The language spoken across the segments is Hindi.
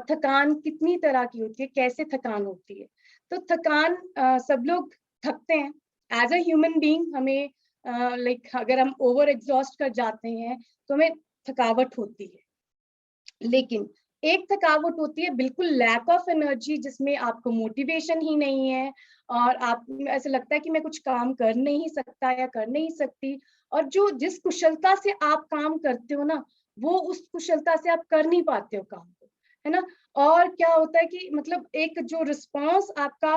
थकान कितनी तरह की होती है, कैसे थकान होती है। तो थकान सब लोग थकते हैं। एज अ ह्यूमन बीइंग हमें लाइक अगर हम ओवर एग्जॉस्ट कर जाते हैं तो हमें थकावट होती है। लेकिन एक थकावट होती है बिल्कुल लैक ऑफ एनर्जी, जिसमें आपको मोटिवेशन ही नहीं है और आप ऐसा लगता है कि मैं कुछ काम कर नहीं सकता या कर नहीं सकती। और जो जिस कुशलता से आप काम करते हो ना, वो उस कुशलता से आप कर नहीं पाते हो काम को, है ना। और क्या होता है कि मतलब एक जो रिस्पॉन्स आपका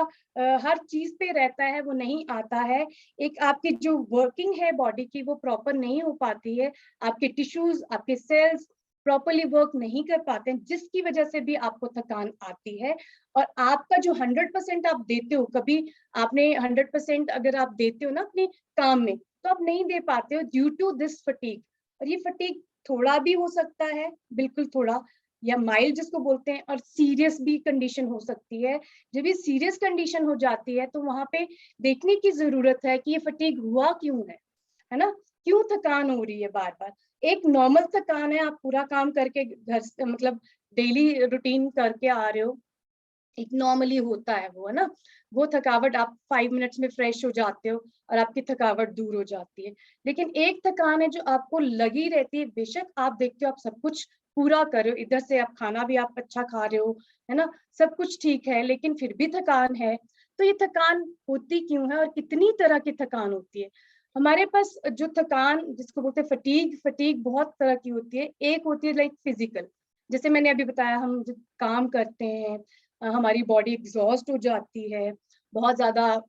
हर चीज पे रहता है वो नहीं आता है। एक आपकी जो वर्किंग है बॉडी की वो प्रॉपर नहीं हो पाती है। आपके टिश्यूज, आपके सेल्स प्रॉपरली वर्क नहीं कर पाते हैं, जिसकी वजह से भी आपको थकान आती है। और आपका जो 100% आप देते हो, कभी आपने 100% अगर आप देते हो ना अपने काम में, तो आप नहीं दे पाते हो ड्यू टू दिस फटीग। और ये फटीग थोड़ा भी हो सकता है, बिल्कुल थोड़ा, या माइल्ड जिसको बोलते हैं, और सीरियस भी कंडीशन हो सकती है। जब ये सीरियस कंडीशन हो जाती है तो वहां पे देखने की जरूरत है कि ये फटीग हुआ क्यों है ना। क्यों थकान हो रही है बार बार। एक नॉर्मल थकान है, आप पूरा काम करके घर से मतलब डेली रूटीन करके आ रहे हो, एक नॉर्मली होता है वो, है ना। वो थकावट आप 5 मिनट्स में फ्रेश हो जाते हो और आपकी थकावट दूर हो जाती है। लेकिन एक थकान है जो आपको लगी रहती है, बेशक आप देखते हो आप सब कुछ पूरा कर रहे हो, इधर से आप खाना भी आप अच्छा खा रहे हो, है ना, सब कुछ ठीक है, लेकिन फिर भी थकान है। तो ये थकान होती क्यों है और कितनी तरह की थकान होती है। हमारे पास जो थकान जिसको बोलते हैं फटीग, फटीग बहुत तरह की होती है। एक होती है लाइक फिजिकल, जैसे मैंने अभी बताया, हम जब काम करते हैं हमारी बॉडी एग्जॉस्ट हो जाती है बहुत ज्यादा।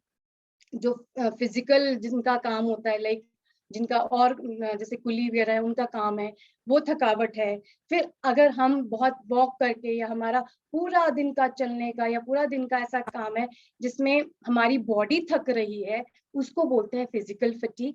जो फिजिकल जिनका काम होता है, लाइक जिनका और जैसे कुली वगैरह है उनका काम है, वो थकावट है। फिर अगर हम बहुत वॉक करके या हमारा पूरा दिन का चलने का या पूरा दिन का ऐसा काम है जिसमें हमारी बॉडी थक रही है, उसको बोलते हैं फिजिकल फटीग।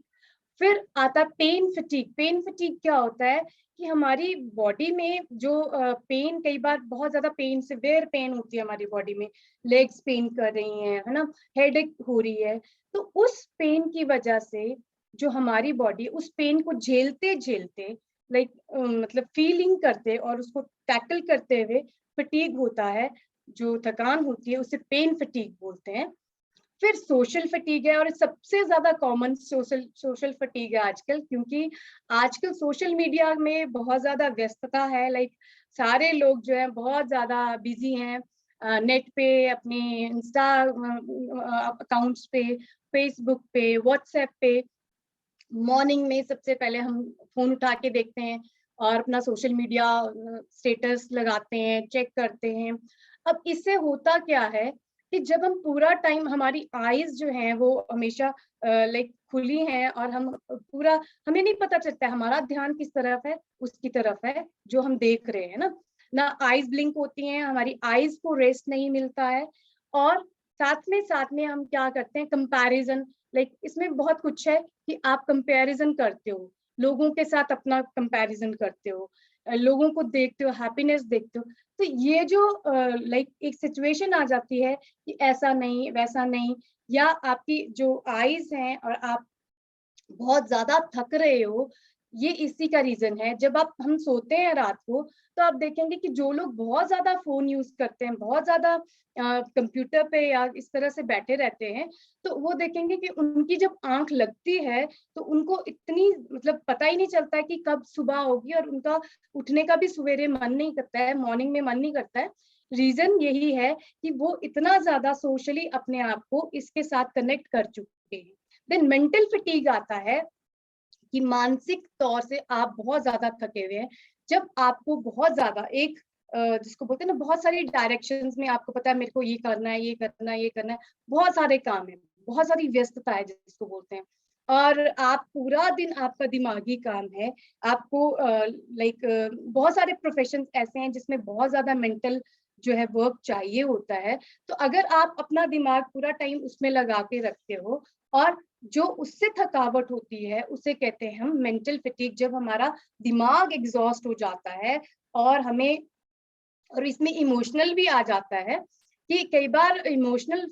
फिर आता है पेन फटीग। पेन फटीग क्या होता है कि हमारी बॉडी में जो पेन, कई बार बहुत ज्यादा पेन, सिवियर पेन होती है हमारी बॉडी में, लेग्स पेन कर रही हैं, है ना, हेडेक हो रही है। तो उस पेन की वजह से जो हमारी बॉडी उस पेन को झेलते झेलते लाइक मतलब फीलिंग करते और उसको टैकल करते हुए फटीग होता है, जो थकान होती है उसे पेन फटीग बोलते हैं। फिर सोशल फटीग है, और सबसे ज्यादा कॉमन सोशल फटीग है आजकल, क्योंकि आजकल सोशल मीडिया में बहुत ज्यादा व्यस्तता है। लाइक सारे लोग जो है बहुत ज्यादा बिजी हैं नेट पे, अपने इंस्टा अकाउंट्स पे, फेसबुक पे, व्हाट्सएप पे। मॉर्निंग में सबसे पहले हम फोन उठा के देखते हैं और अपना सोशल मीडिया स्टेटस लगाते हैं, चेक करते हैं। अब इससे होता क्या है कि जब हम पूरा टाइम, हमारी आईज जो हैं वो हमेशा लाइक खुली हैं और हम पूरा, हमें नहीं पता चलता है हमारा ध्यान किस तरफ है, उसकी तरफ है जो हम देख रहे हैं ना। ना आईज ब्लिंक होती हैं, हमारी आईज को रेस्ट नहीं मिलता है। और साथ में हम क्या करते हैं, कंपैरिजन। लाइक इसमें बहुत कुछ है कि आप कंपैरिजन करते हो, लोगों के साथ अपना कंपैरिजन करते हो, लोगों को देखते हो, हैप्पीनेस देखते हो। तो ये जो लाइक एक सिचुएशन आ जाती है कि ऐसा नहीं वैसा नहीं, या आपकी जो आईज हैं और आप बहुत ज्यादा थक रहे हो, ये इसी का रीजन है। जब आप हम सोते हैं रात को, तो आप देखेंगे कि जो लोग बहुत ज्यादा फोन यूज करते हैं, बहुत ज्यादा कंप्यूटर पे या इस तरह से बैठे रहते हैं, तो वो देखेंगे कि उनकी जब आंख लगती है तो उनको इतनी मतलब पता ही नहीं चलता है कि कब सुबह होगी, और उनका उठने का भी सवेरे मन नहीं करता है, मॉर्निंग में मन नहीं करता है। रीजन यही है कि वो इतना ज्यादा सोशली अपने आप को इसके साथ कनेक्ट कर चुके हैं। देन मेंटल फटीग आता है कि मानसिक तौर से आप बहुत ज्यादा थके हुए हैं। जब आपको बहुत ज्यादा एक जिसको बोलते हैं ना, बहुत सारी डायरेक्शंस में आपको पता है मेरे को ये करना है, ये करना है, ये करना है, बहुत सारे काम है, बहुत सारी व्यस्तता है जिसको बोलते हैं। और आप पूरा दिन आपका दिमागी काम है, आपको लाइक बहुत सारे प्रोफेशन ऐसे हैं जिसमें बहुत ज्यादा मेंटल जो है वर्क चाहिए होता है। तो अगर आप अपना दिमाग पूरा टाइम उसमें लगा के रखते हो, और जो उससे थकावट होती है उसे कहते हैं हम मेंटल फटीग। जब हमारा दिमाग एग्जॉस्ट हो जाता है और हमें, और इसमें इमोशनल भी आ जाता है कि कई बार इमोशनल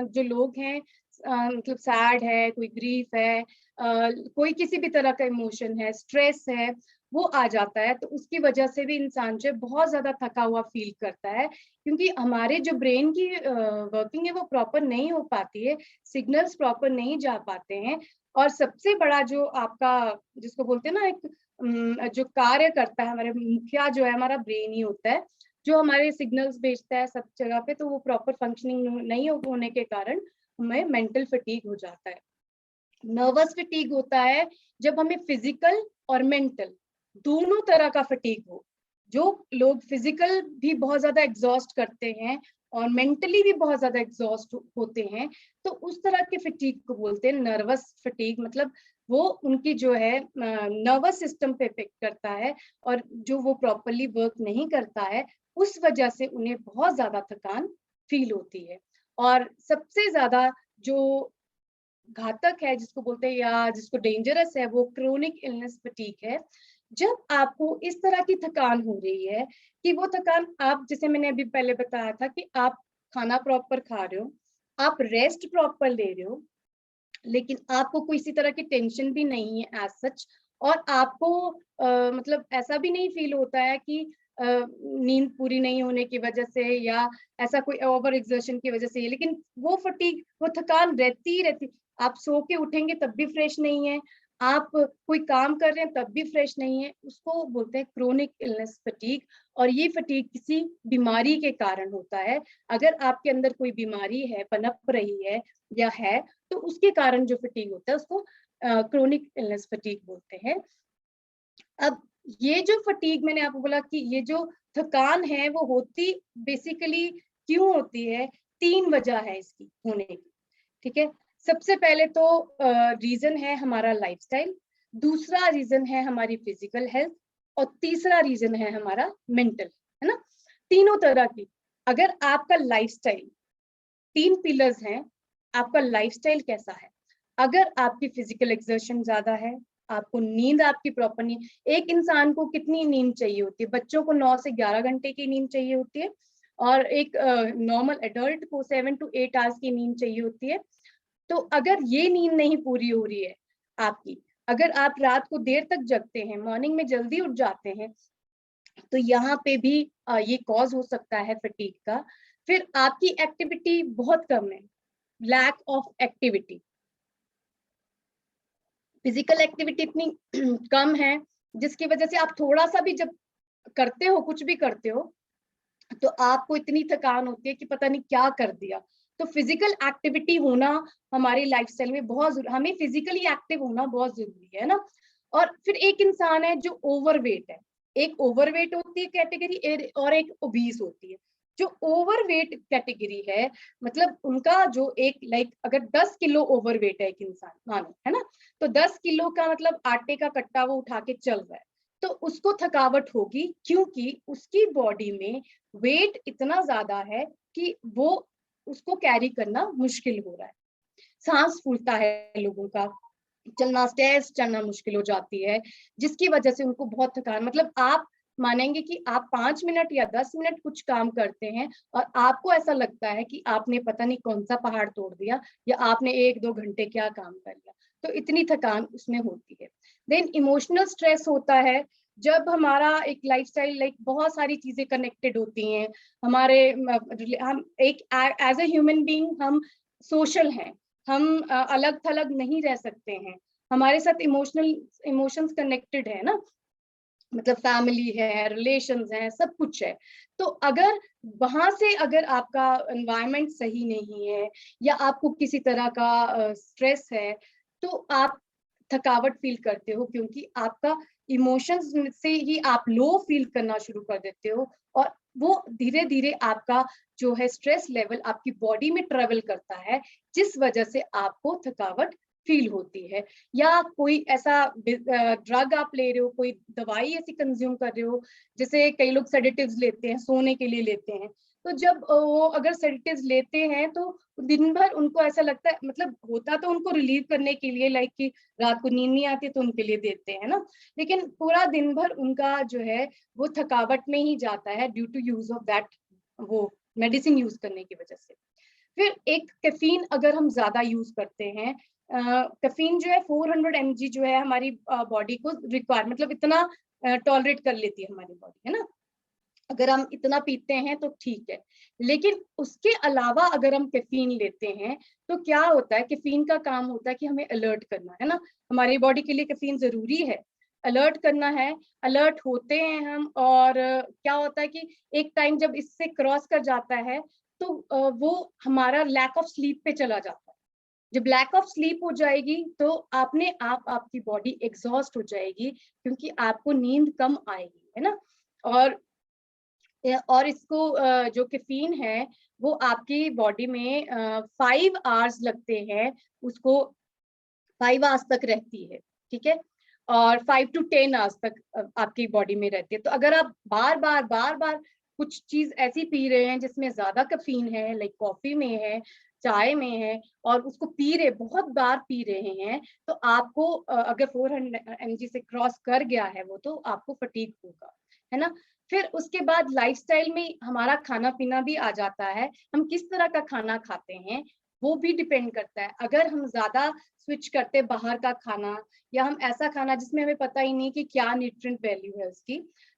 जो लोग हैं मतलब सैड है, कोई ग्रीफ है, कोई किसी भी तरह का इमोशन है, स्ट्रेस है, वो आ जाता है, तो उसकी वजह से भी इंसान जो है बहुत ज्यादा थका हुआ फील करता है, क्योंकि हमारे जो ब्रेन की वर्किंग है वो प्रॉपर नहीं हो पाती है, सिग्नल्स प्रॉपर नहीं जा पाते हैं। और सबसे बड़ा जो आपका, जिसको बोलते हैं ना, एक जो कार्य करता है हमारे मुखिया जो है हमारा ब्रेन ही होता है, जो हमारे सिग्नल्स भेजता है सब जगह पे, तो वो प्रॉपर फंक्शनिंग नहीं होने के कारण हमें मेंटल फटीग हो जाता है। नर्वस फटीग होता है जब हमें फिजिकल और मेंटल दोनों तरह का फटीग हो। जो लोग फिजिकल भी बहुत ज्यादा एग्जॉस्ट करते हैं और मेंटली भी बहुत ज्यादा एग्जॉस्ट होते हैं, तो उस तरह के फटीग को बोलते हैं नर्वस फटीग। मतलब वो उनकी जो है नर्वस सिस्टम पे इफेक्ट करता है, और जो वो प्रॉपरली वर्क नहीं करता है, उस वजह से उन्हें बहुत ज्यादा थकान फील होती है। और सबसे ज्यादा जो घातक है, जिसको बोलते हैं या जिसको डेंजरस है, वो क्रोनिक इलनेस फटीग है। जब आपको इस तरह की थकान हो रही है कि वो थकान, आप जैसे मैंने अभी पहले बताया था कि आप खाना प्रॉपर खा रहे हो, आप रेस्ट प्रॉपर ले रहे हो, लेकिन आपको कोई इसी तरह की टेंशन भी नहीं है एज सच, और आपको मतलब ऐसा भी नहीं फील होता है कि नींद पूरी नहीं होने की वजह से या ऐसा कोई ओवर एक्सर्शन की वजह से, लेकिन वो फटीग, वो थकान रहती ही रहती। आप सो के उठेंगे तब भी फ्रेश नहीं है, आप कोई काम कर रहे हैं तब भी फ्रेश नहीं है, उसको बोलते हैं क्रोनिक इलनेस फटीग। और ये फटीग किसी बीमारी के कारण होता है। अगर आपके अंदर कोई बीमारी है, पनप रही है या है, तो उसके कारण जो फटीग होता है उसको क्रोनिक इलनेस फटीग बोलते हैं। अब ये जो फटीग मैंने आपको बोला कि ये जो थकान है वो होती बेसिकली क्यों होती है, 3 वजह है इसकी होने की। ठीक है, सबसे पहले तो रीजन है हमारा लाइफस्टाइल, दूसरा रीजन है हमारी फिजिकल हेल्थ, और तीसरा रीजन है हमारा मेंटल, है ना। तीनों तरह की, अगर आपका लाइफस्टाइल, 3 पिलर्स हैं, आपका लाइफस्टाइल कैसा है, अगर आपकी फिजिकल एक्सर्शन ज्यादा है, आपको नींद आपकी प्रॉपर नहीं, एक इंसान को कितनी नींद चाहिए होती है, बच्चों को 9 से 11 घंटे की नींद चाहिए होती है, और एक नॉर्मल एडल्ट को 7 to 8 आवर्स की नींद चाहिए होती है। तो अगर ये नींद नहीं पूरी हो रही है आपकी, अगर आप रात को देर तक जगते हैं, मॉर्निंग में जल्दी उठ जाते हैं, तो यहाँ पे भी ये कॉज हो सकता है फटीग का। फिर आपकी एक्टिविटी बहुत कम है, lack of activity, physical activity इतनी कम है, जिसकी वजह से आप थोड़ा सा भी जब करते हो, कुछ भी करते हो, तो आपको इतनी थकान होती है कि पता नहीं क्या कर दिया। तो फिजिकल एक्टिविटी होना हमारी लाइफस्टाइल में बहुत जरूरी, हमें फिजिकली एक्टिव होना बहुत जरूरी है ना। और फिर एक इंसान है जो ओवरवेट है, एक ओवरवेट होती है कैटेगरी, और एक ओबीस होती है। जो ओवरवेट कैटेगरी है, मतलब उनका जो एक अगर 10 किलो ओवरवेट है एक इंसान, मानो, है ना, तो 10 किलो का मतलब आटे का कट्टा वो उठा के चल रहा है, तो उसको थकावट होगी, क्योंकि उसकी बॉडी में वेट इतना ज्यादा है कि वो उसको कैरी करना मुश्किल हो रहा है। सांस फूलता है लोगों का, चलना, स्टेयर्स चढ़ना मुश्किल हो जाती है, जिसकी वजह से उनको बहुत थकान, मतलब आप मानेंगे कि आप 5 मिनट या 10 मिनट कुछ काम करते हैं और आपको ऐसा लगता है कि आपने पता नहीं कौन सा पहाड़ तोड़ दिया, या आपने 1-2 घंटे क्या काम कर लिया। तो इतनी थकान उसमें होती है। देन इमोशनल स्ट्रेस होता है, जब हमारा एक लाइफस्टाइल बहुत सारी चीजें कनेक्टेड होती हैं हमारे, हम एक एज ए ह्यूमन बीइंग हम सोशल हैं, हम अलग थलग नहीं रह सकते हैं, हमारे साथ इमोशंस कनेक्टेड है ना, मतलब फैमिली है, रिलेशंस हैं, सब कुछ है। तो अगर वहां से अगर आपका एनवायरनमेंट सही नहीं है, या आपको किसी तरह का स्ट्रेस है, तो आप थकावट फील करते हो, क्योंकि आपका इमोशंस से ही आप लो फील करना शुरू कर देते हो, और वो धीरे धीरे आपका जो है स्ट्रेस लेवल आपकी बॉडी में ट्रेवल करता है, जिस वजह से आपको थकावट फील होती है। या कोई ऐसा ड्रग आप ले रहे हो, कोई दवाई ऐसी कंज्यूम कर रहे हो, जैसे कई लोग सेडेटिव्स लेते हैं, सोने के लिए लेते हैं, तो जब वो अगर सेडेटिव्स लेते हैं तो दिन भर उनको ऐसा लगता है, मतलब होता तो उनको रिलीव करने के लिए, कि रात को नींद नहीं आती तो उनके लिए देते हैं ना, लेकिन पूरा दिन भर उनका जो है वो थकावट में ही जाता है, due to use of that, वो मेडिसिन यूज करने की वजह से। फिर एक कैफीन अगर हम ज्यादा यूज करते हैं, कैफीन जो है 400 mg जो है हमारी बॉडी को रिक्वायर, मतलब इतना टॉलरेट कर लेती है हमारी बॉडी, है ना। अगर हम इतना पीते हैं तो ठीक है, लेकिन उसके अलावा अगर हम कैफीन लेते हैं तो क्या होता है, कैफीन का काम होता है कि हमें अलर्ट करना है ना, हमारी बॉडी के लिए कैफीन जरूरी है, अलर्ट करना है। अलर्ट होते हैं हम, और क्या होता है कि एक टाइम जब इससे क्रॉस कर जाता है तो वो हमारा लैक ऑफ स्लीप पे चला जाता है। जब लैक ऑफ स्लीप हो जाएगी तो आपने आप आपकी बॉडी एग्जॉस्ट हो जाएगी, क्योंकि आपको नींद कम आएगी, है ना। और इसको जो कैफीन है वो आपकी बॉडी में 5 आवर्स लगते हैं, उसको 5 आवर्स तक रहती है, ठीक है। और 5 to 10 आवर्स तक आपकी बॉडी में रहती है। तो अगर आप बार बार कुछ चीज ऐसी पी रहे हैं जिसमें ज्यादा कैफीन है, लाइक कॉफी में है, चाय में है, और उसको पी रहे, बहुत बार पी रहे हैं, तो आपको अगर 400 mg से क्रॉस कर गया है वो, तो आपको फटीग होगा, है ना। फिर उसके बाद लाइफस्टाइल में हमारा खाना पीना भी आ जाता है, हम किस तरह का खाना खाते हैं वो भी डिपेंड करता है। अगर हम ज्यादा स्विच करते बाहर का खाना, या हम ऐसा खाना जिसमें हमें पता ही नहीं कि क्या न्यूट्रिएंट वैल्यू है उसकी,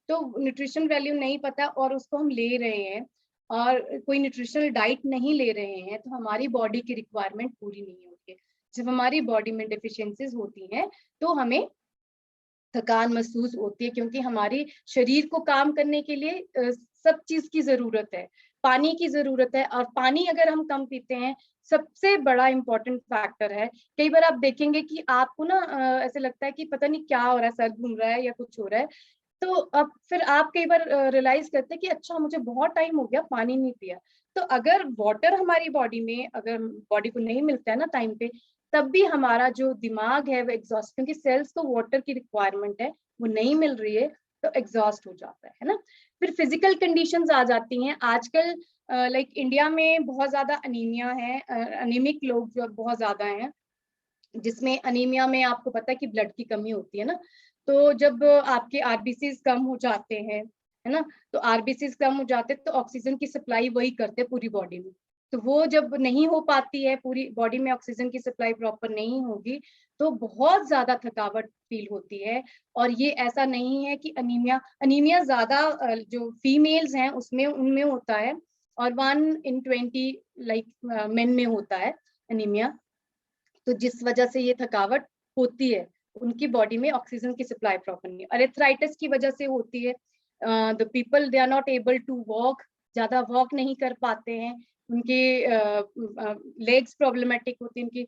तो न्यूट्रिशन वैल्यू नहीं पता और उसको हम ले रहे हैं, और कोई न्यूट्रिशनल डाइट नहीं ले रहे हैं, तो हमारी बॉडी की रिक्वायरमेंट पूरी नहीं होती है। जब हमारी बॉडी में डिफिशियंसीज होती हैं तो हमें थकान महसूस होती है, क्योंकि हमारी शरीर को काम करने के लिए सब चीज की जरूरत है, पानी की जरूरत है, और पानी अगर हम कम पीते हैं, सबसे बड़ा इंपॉर्टेंट फैक्टर है। कई बार आप देखेंगे कि आपको ना ऐसे लगता है कि पता नहीं क्या हो रहा है, सर घूम रहा है या कुछ हो रहा है, तो अब फिर आप कई बार रियलाइज करते हैं कि अच्छा मुझे बहुत टाइम हो गया पानी नहीं पिया। तो अगर वाटर हमारी बॉडी में, अगर बॉडी को नहीं मिलता है ना टाइम पे, तब भी हमारा जो दिमाग है वो एग्जॉस्ट, क्योंकि सेल्स को वाटर की रिक्वायरमेंट है, वो नहीं मिल रही है, तो एग्जॉस्ट हो जाता है ना। फिर फिजिकल कंडीशंस आ जाती हैं आजकल। लाइक इंडिया में बहुत ज्यादा अनीमिया है, अनीमिक लोग जो बहुत ज्यादा हैं, जिसमें अनीमिया में आपको पता है कि ब्लड की कमी होती है ना। तो जब आपके आरबीसीज कम हो जाते हैं, है ना, तो आरबीसीज कम हो जाते हैं तो ऑक्सीजन की सप्लाई वही करते हैं पूरी बॉडी में। तो वो जब नहीं हो पाती है, पूरी बॉडी में ऑक्सीजन की सप्लाई प्रॉपर नहीं होगी, तो बहुत ज्यादा थकावट फील होती है। और ये ऐसा नहीं है कि अनीमिया अनीमिया ज्यादा जो फीमेल्स हैं उसमें उनमें होता है, और 1 in 20 लाइक मेन में होता है अनीमिया। तो जिस वजह से ये थकावट होती है, उनकी बॉडी में ऑक्सीजन की सप्लाई प्रॉपर नहीं, अरेथ्राइटिस की वजह से होती है। The people they are not able to walk, ज्यादा वॉक नहीं कर पाते हैं, उनके लेग्स प्रॉब्लमेटिक होती है, उनकी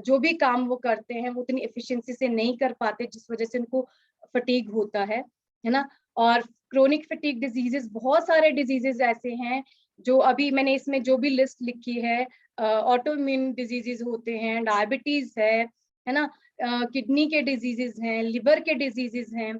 जो भी काम वो करते हैं वो उतनी एफिशिएंसी से नहीं कर पाते, जिस वजह से उनको फटीग होता है ना। और क्रोनिक फटीग डिजीजेस, बहुत सारे डिजीजेस ऐसे हैं जो अभी मैंने इसमें जो भी लिस्ट लिखी है, ऑटो इम्यून डिजीजेज होते हैं, डायबिटीज है ना, किडनी के डिजीजेज हैं, लिवर के डिजीजेज हैं,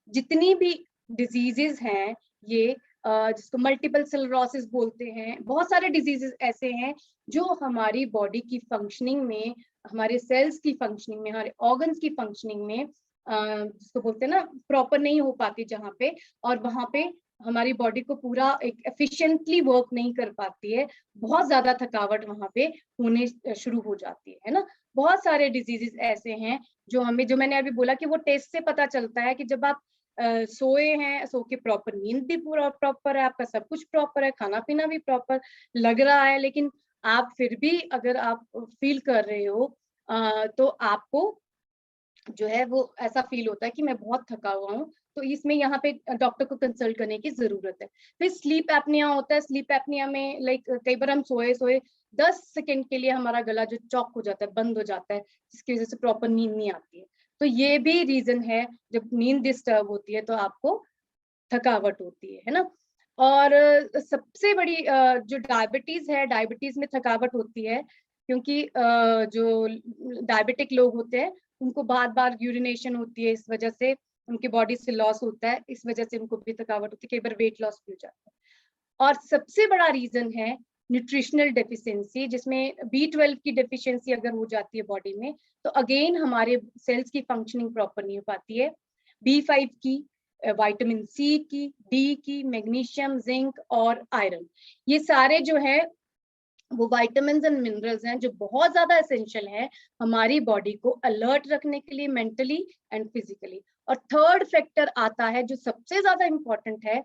जितनी भी डिजीजेज हैं ये, जिसको मल्टीपल सेलरोसिस बोलते हैं, बहुत सारे डिजीजेस ऐसे हैं जो हमारी बॉडी की फंक्शनिंग में, हमारे सेल्स की फंक्शनिंग में, हमारे ऑर्गन्स की फंक्शनिंग में जिसको बोलते हैं ना प्रॉपर नहीं हो पाती जहाँ पे, और वहां पे हमारी बॉडी को पूरा एक एफिशिएंटली वर्क नहीं कर पाती है, बहुत ज्यादा थकावट वहां पे होने शुरू हो जाती है ना। बहुत सारे डिजीजेस ऐसे हैं जो हमें, जो मैंने अभी बोला कि वो टेस्ट से पता चलता है कि जब आप सोए हैं, सो के प्रॉपर नींद भी पूरा प्रॉपर है, आपका सब कुछ प्रॉपर है, खाना पीना भी प्रॉपर लग रहा है, लेकिन आप फिर भी अगर आप फील कर रहे हो तो आपको जो है वो ऐसा फील होता है कि मैं बहुत थका हुआ हूँ, तो इसमें यहाँ पे डॉक्टर को कंसल्ट करने की जरूरत है। फिर स्लीप एपनिया होता है, स्लीप एपनिया में लाइक कई बार हम सोए सोए 10 सेकंड के लिए हमारा गला जो चौक हो जाता है, बंद हो जाता है, जिसकी वजह से प्रॉपर नींद नहीं आती है। तो ये भी रीजन है, जब नींद डिस्टर्ब होती है तो आपको थकावट होती है ना। और सबसे बड़ी जो डायबिटीज है, डायबिटीज में थकावट होती है, क्योंकि जो डायबिटिक लोग होते हैं उनको बार बार यूरिनेशन होती है, इस वजह से उनकी बॉडी से लॉस होता है, इस वजह से उनको भी थकावट होती है, कई बार वेट लॉस भी हो जाता है। और सबसे बड़ा रीजन है न्यूट्रिशनल डेफिशिएंसी, जिसमें B12 की डेफिशिएंसी अगर हो जाती है बॉडी में, तो अगेन हमारे सेल्स की फंक्शनिंग प्रॉपर नहीं हो पाती है। B5 की, विटामिन सी की, डी की, मैग्नीशियम, जिंक और आयरन, ये सारे जो है वो विटामिन्स एंड मिनरल्स हैं जो बहुत ज्यादा एसेंशियल है हमारी बॉडी को अलर्ट रखने के लिए, मेंटली एंड फिजिकली। और थर्ड फैक्टर आता है जो सबसे ज्यादा इम्पोर्टेंट है,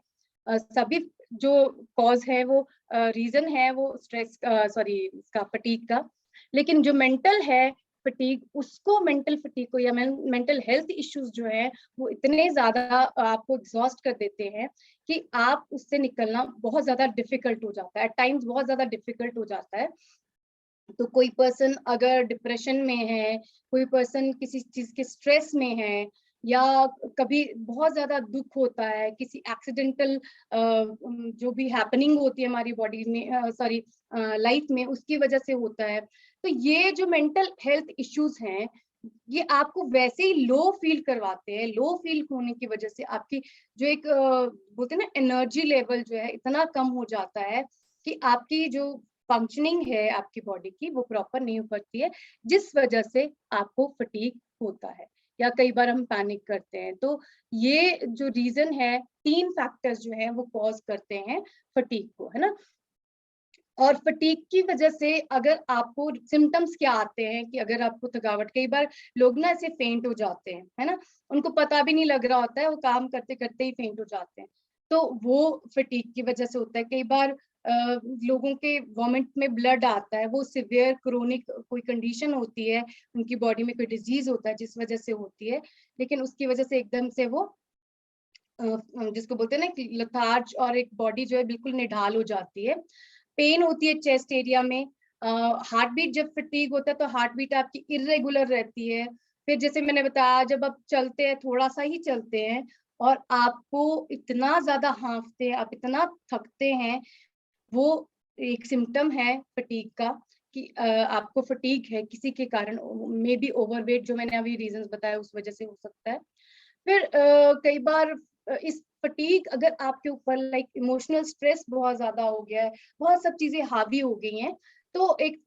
सभी जो कॉज है वो रीजन है वो स्ट्रेस सॉरी इसका फटीग का, लेकिन जो मेंटल है फटीग, उसको मेंटल फटीग को या मेंटल हेल्थ इश्यूज जो है वो इतने ज्यादा आपको एग्जॉस्ट कर देते हैं कि आप उससे निकलना बहुत ज्यादा डिफिकल्ट हो जाता है, एट टाइम्स बहुत ज्यादा डिफिकल्ट हो जाता है। तो कोई पर्सन अगर डिप्रेशन में है, कोई पर्सन किसी चीज के स्ट्रेस में है, या कभी बहुत ज्यादा दुख होता है, किसी एक्सीडेंटल जो भी हैपनिंग होती है हमारी बॉडी में सॉरी लाइफ में, उसकी वजह से होता है। तो ये जो मेंटल हेल्थ इश्यूज हैं ये आपको वैसे ही लो फील करवाते हैं। लो फील होने की वजह से आपकी जो एक बोलते हैं ना एनर्जी लेवल जो है इतना कम हो जाता है कि आपकी जो फंक्शनिंग है आपकी बॉडी की वो प्रॉपर नहीं हो पाती है, जिस वजह से आपको फटीग होता है या कई बार हम पैनिक करते हैं। तो ये जो रीजन है, 3 फैक्टर्स जो है वो कॉज करते हैं फटीग को, है ना। और फटीग की वजह से अगर आपको सिम्टम्स क्या आते हैं कि अगर आपको थकावट, कई बार लोग ना ऐसे फेंट हो जाते हैं, है ना, उनको पता भी नहीं लग रहा होता है, वो काम करते करते ही फेंट हो जाते हैं। तो वो फटीग की वजह से होता है। कई बार लोगों के वॉमिट में ब्लड आता है, वो सिवियर क्रोनिक कोई कंडीशन होती है, उनकी बॉडी में कोई डिजीज होता है जिस वजह से होती है, लेकिन उसकी वजह से एकदम से वो जिसको बोलते हैं ना कि लथार्ज और एक बॉडी जो है बिल्कुल निढाल हो जाती है। पेन होती है चेस्ट एरिया में, हार्ट बीट जब फटीग होता है तो हार्ट बीट आपकी इरेगुलर रहती है। फिर जैसे मैंने बताया जब आप चलते हैं, थोड़ा सा ही चलते हैं और आपको इतना ज्यादा हाँफते हैं, आप इतना थकते हैं, वो एक सिम्टम है फटीग का कि आपको फटीग है किसी के कारण, मे बी ओवरवेट, जो मैंने अभी रीजंस बताया उस वजह से हो सकता है। फिर कई बार इस फटीग अगर आपके ऊपर लाइक इमोशनल स्ट्रेस बहुत ज्यादा हो गया है, बहुत सब चीजें हावी हो गई हैं, तो एक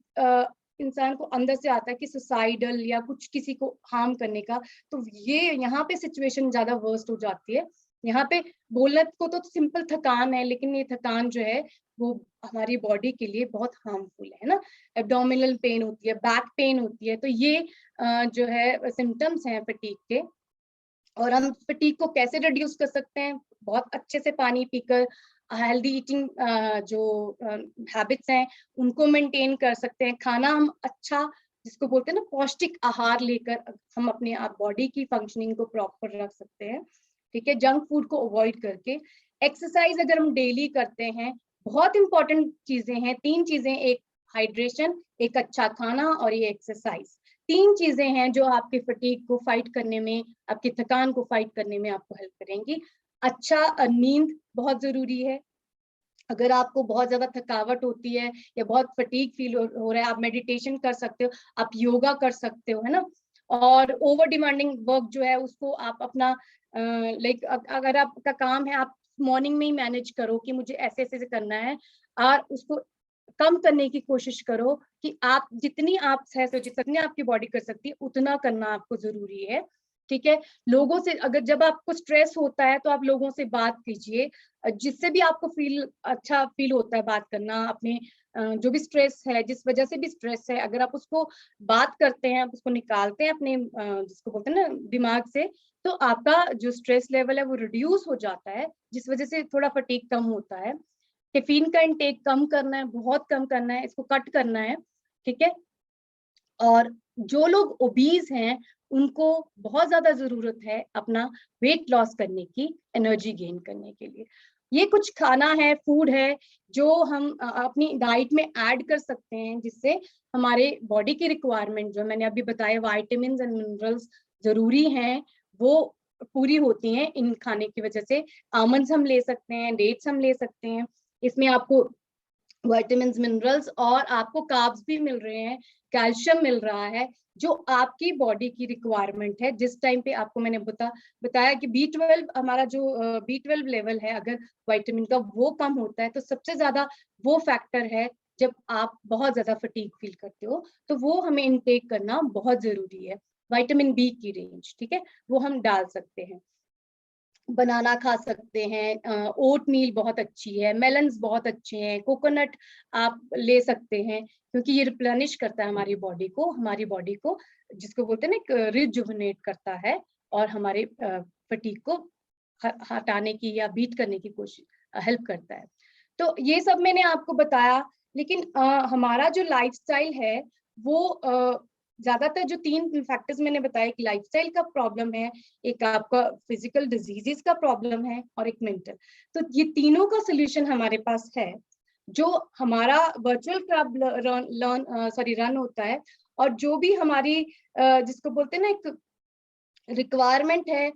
इंसान को अंदर से आता है कि सुसाइडल या कुछ किसी को हार्म करने का। तो ये यहाँ पे सिचुएशन ज्यादा वर्स्ट हो जाती है। यहाँ पे बोलने को तो सिंपल थकान है, लेकिन ये थकान जो है वो हमारी बॉडी के लिए बहुत हार्मफुल है ना। एब्डोमिनल पेन होती है, बैक पेन होती है, तो ये जो है सिम्टम्स हैं फटीग के। और हम फटीग को कैसे रिड्यूस कर सकते हैं? बहुत अच्छे से पानी पीकर, हेल्दी ईटिंग जो हैबिट्स हैं उनको मेंटेन कर सकते हैं। खाना हम अच्छा, जिसको बोलते हैं ना पौष्टिक आहार लेकर हम अपने आप बॉडी की फंक्शनिंग को प्रॉपर रख सकते हैं, ठीक है, जंक फूड को अवॉइड करके। एक्सरसाइज अगर हम डेली करते हैं, बहुत इंपॉर्टेंट चीजें हैं, 3 चीजें, एक हाइड्रेशन, एक अच्छा खाना और ये एक्सरसाइज, 3 चीजें हैं जो आपके फटीग को फाइट करने में, आपकी थकान को फाइट करने में आपको हेल्प करेंगी। अच्छा नींद बहुत जरूरी है। अगर आपको बहुत ज्यादा थकावट होती है या बहुत फटीग फील हो रहा है, आप मेडिटेशन कर सकते हो, आप योगा कर सकते हो, है ना। और ओवर डिमांडिंग वर्क जो है उसको आप अपना लाइक अगर आपका काम है, आप मॉर्निंग में ही मैनेज करो कि मुझे ऐसे ऐसे करना है, और उसको कम करने की कोशिश करो कि आप जितनी आप सह जितनी आपकी बॉडी कर सकती है उतना करना आपको जरूरी है, ठीक है। लोगों से अगर जब आपको स्ट्रेस होता है तो आप लोगों से बात कीजिए, जिससे भी आपको अच्छा फील होता है बात करना, अपने जो भी स्ट्रेस है, जिस वजह से भी स्ट्रेस है, अगर आप उसको बात करते हैं, आप उसको निकालते हैं अपने जिसको बोलते हैं ना दिमाग से, तो आपका जो स्ट्रेस लेवल है वो रिड्यूस हो जाता है, जिस वजह से थोड़ा फटीग कम होता है। कैफीन का इंटेक कम करना है, बहुत कम करना है, इसको कट करना है, ठीक है। और जो लोग ओबीज हैं उनको बहुत ज्यादा जरूरत है अपना वेट लॉस करने की, एनर्जी गेन करने के लिए। ये कुछ खाना है, फूड है जो हम अपनी डाइट में ऐड कर सकते हैं, जिससे हमारे बॉडी की रिक्वायरमेंट जो मैंने अभी बताया, विटामिन्स एंड मिनरल्स जरूरी हैं, वो पूरी होती हैं इन खाने की वजह से। आमंड्स हम ले सकते हैं, डेट्स हम ले सकते हैं, इसमें आपको विटामिन्स, मिनरल्स और आपको कार्ब्स भी मिल रहे हैं, कैल्शियम मिल रहा है, जो आपकी बॉडी की रिक्वायरमेंट है। जिस टाइम पे आपको मैंने बताया कि B12 हमारा जो B12 लेवल है अगर विटामिन का वो कम होता है, तो सबसे ज्यादा वो फैक्टर है जब आप बहुत ज्यादा फटीग फील करते हो, तो वो हमें इनटेक करना बहुत जरूरी है। विटामिन B की रेंज, ठीक है, वो हम डाल सकते हैं। बनाना खा सकते हैं, ओट मील बहुत अच्छी है, मेलन्स बहुत अच्छे हैं, कोकोनट आप ले सकते हैं, क्योंकि ये रिप्लेनिश करता है हमारी बॉडी को जिसको बोलते हैं ना रिजुविनेट करता है, और हमारे फटीग को हटाने की या बीट करने की कोशिश हेल्प करता है। तो ये सब मैंने आपको बताया, लेकिन हमारा जो लाइफस्टाइल है वो ज्यादातर जो 3 फैक्टर्स मैंने बताया कि लाइफस्टाइल का प्रॉब्लम है, एक आपका फिजिकल डिजीजेस का प्रॉब्लम है, और एक मेंटल। तो ये तीनों का सोल्यूशन हमारे पास है, जो हमारा वर्चुअल क्लब रन होता है, और जो भी हमारी जिसको बोलते हैं ना एक रिक्वायरमेंट है,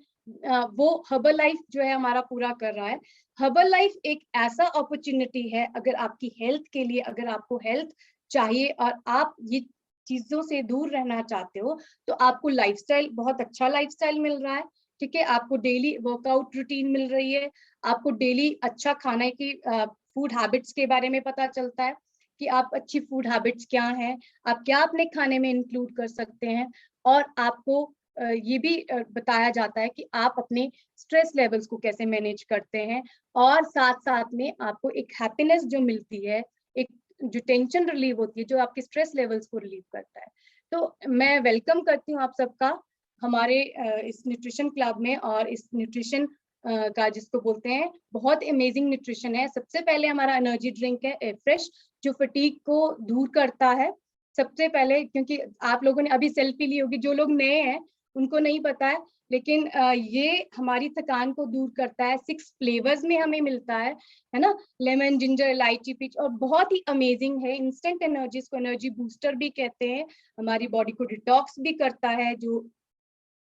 वो हर्बल लाइफ जो है हमारा पूरा कर रहा है। हर्बल लाइफ एक ऐसा अपॉर्चुनिटी है, अगर आपकी हेल्थ के लिए, अगर आपको हेल्थ चाहिए और आप ये चीजों से दूर रहना चाहते हो, तो आपको लाइफस्टाइल, बहुत अच्छा लाइफस्टाइल मिल रहा है, ठीक है। आपको डेली वर्कआउट रूटीन मिल रही है, आपको डेली अच्छा खाने की फूड हैबिट्स के बारे में पता चलता है कि आप अच्छी फूड हैबिट्स क्या हैं, आप क्या अपने खाने में इंक्लूड कर सकते हैं, और आपको ये भी बताया जाता है कि आप अपने स्ट्रेस लेवल्स को कैसे मैनेज करते हैं, और साथ साथ में आपको एक हैप्पीनेस जो मिलती है, एक जो टेंशन रिलीव होती है, जो आपके स्ट्रेस लेवल्स को रिलीव करता है। तो मैं वेलकम करती हूँ आप सबका हमारे इस न्यूट्रिशन क्लब में, और इस न्यूट्रिशन का जिसको बोलते हैं बहुत अमेजिंग न्यूट्रिशन है। सबसे पहले हमारा एनर्जी ड्रिंक है फ्रेश, जो फटीग को दूर करता है सबसे पहले, क्योंकि आप लोगों ने अभी सेल्फी ली होगी, जो लोग नए हैं उनको नहीं पता है, लेकिन ये हमारी थकान को दूर करता है। 6 फ्लेवर्स में हमें मिलता है ना, लेमन, जिंजर, इलायची, पीच, और बहुत ही अमेजिंग है। इंस्टेंट एनर्जी, इसको एनर्जी बूस्टर भी कहते हैं, हमारी बॉडी को डिटॉक्स भी करता है, जो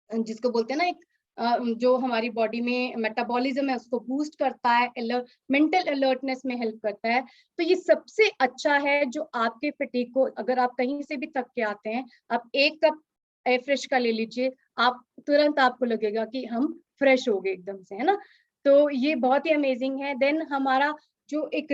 जिसको बोलते हैं ना एक जो हमारी बॉडी में मेटाबॉलिज्म है उसको बूस्ट करता है, मेंटल अलर्टनेस में हेल्प करता है। तो ये सबसे अच्छा है जो आपके फटीग को, अगर आप कहीं से भी थक के आते हैं, आप 1 कप एयर फ्रेश का ले लीजिए, आप तुरंत आपको लगेगा कि हम फ्रेश हो गए एकदम से, है ना। तो ये बहुत ही अमेजिंग है। देन हमारा जो एक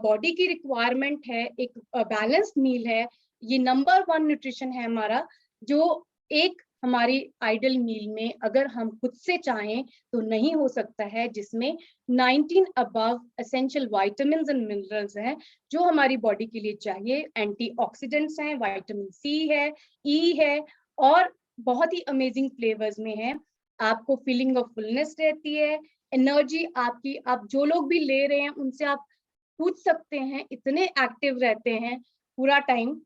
बॉडी की रिक्वायरमेंट है, एक बैलेंस्ड मील है, ये नंबर 1 न्यूट्रिशन है हमारा, जो एक हमारी आइडल मील में अगर हम खुद से चाहें तो नहीं हो सकता है, जिसमें 19 above essential vitamins and minerals हैं जो हमारी बॉडी के लिए चाहिए। एंटीऑक्सीडेंट्स हैं, विटामिन सी है, ई है, और बहुत ही अमेजिंग फ्लेवर्स में है। आपको फीलिंग ऑफ फुलनेस रहती है, एनर्जी आपकी, आप जो लोग भी ले रहे हैं उनसे आप पूछ सकते हैं, इतने एक्टिव रहते हैं पूरा टाइम,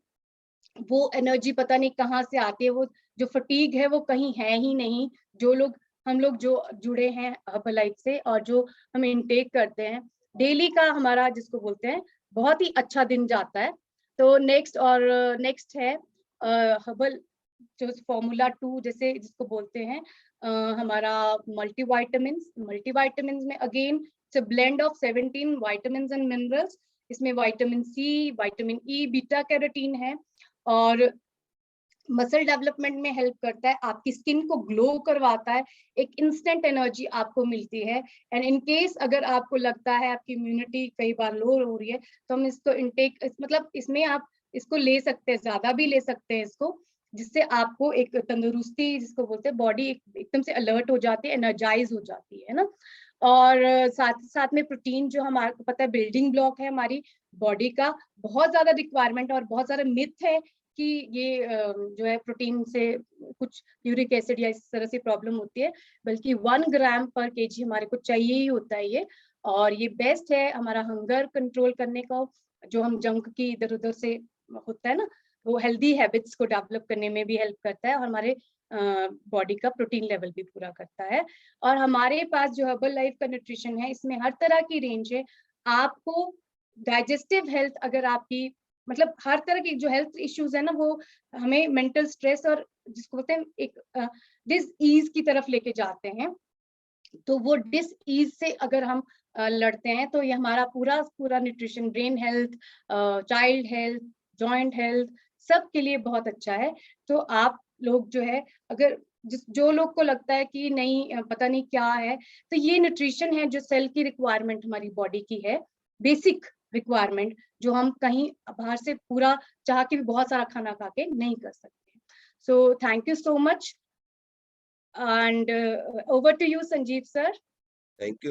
वो एनर्जी पता नहीं कहाँ से आती है, वो जो फटीग है वो कहीं है ही नहीं। जो लोग, हम लोग जो जुड़े हैं हर्बलाइफ से और जो हम इनटेक करते हैं डेली का, हमारा जिसको बोलते हैं बहुत ही अच्छा दिन जाता है। तो नेक्स्ट है हर्बल जो फॉर्मूला 2 जैसे जिसको बोलते हैं, हमारा मल्टीवाइटामिन्स में again it's a blend of 17 vitamins and minerals. इसमें vitamin C, vitamin E, beta carotene है, और मसल डेवलपमेंट में हेल्प करता है, आपकी स्किन को ग्लो करवाता है, एक इंस्टेंट एनर्जी आपको मिलती है। एंड इन केस अगर आपको लगता है आपकी इम्यूनिटी कई बार लो हो रही है, तो हम इसको इनटेक, मतलब इसमें आप इसको ले सकते हैं, ज्यादा भी ले सकते हैं इसको, जिससे आपको एक तंदुरुस्ती, जिसको बोलते हैं बॉडी एकदम से अलर्ट हो जाती है, एनर्जाइज हो जाती है ना। और साथ साथ में प्रोटीन, जो हमारे पता है बिल्डिंग ब्लॉक है हमारी बॉडी का, बहुत ज्यादा रिक्वायरमेंट और बहुत सारा मिथ है कि ये जो है प्रोटीन से कुछ यूरिक एसिड या इस तरह से प्रॉब्लम होती है, बल्कि 1 ग्राम पर केजी हमारे को चाहिए ही होता है ये। और ये बेस्ट है हमारा हंगर कंट्रोल करने का, जो हम जंक की इधर उधर से होता है ना, वो हेल्दी हैबिट्स को डेवलप करने में भी हेल्प करता है, और हमारे बॉडी का प्रोटीन लेवल भी पूरा करता है। और हमारे पास जो हर्बल लाइफ का न्यूट्रिशन है, इसमें हर तरह की रेंज है। आपको डाइजेस्टिव हेल्थ, अगर आपकी मतलब हर तरह की जो हेल्थ इश्यूज है ना, वो हमें मेंटल स्ट्रेस और जिसको बोलते हैं एक डिस ईज की तरफ लेके जाते हैं। तो वो डिस ईज से अगर हम लड़ते हैं, तो ये हमारा पूरा पूरा nutrition, brain health, child health, joint health, सब के लिए बहुत अच्छा है। तो आप लोग जो है, अगर जो लोग को लगता है कि नहीं पता नहीं क्या है, तो ये न्यूट्रिशन है जो सेल की रिक्वायरमेंट हमारी बॉडी की है, बेसिक रिक्वायरमेंट, जो हम कहीं बाहर से पूरा चाह के भी बहुत सारा खाना खा के नहीं कर सकते। So thank you so much, and over to you, Sanjeev sir. Thank you.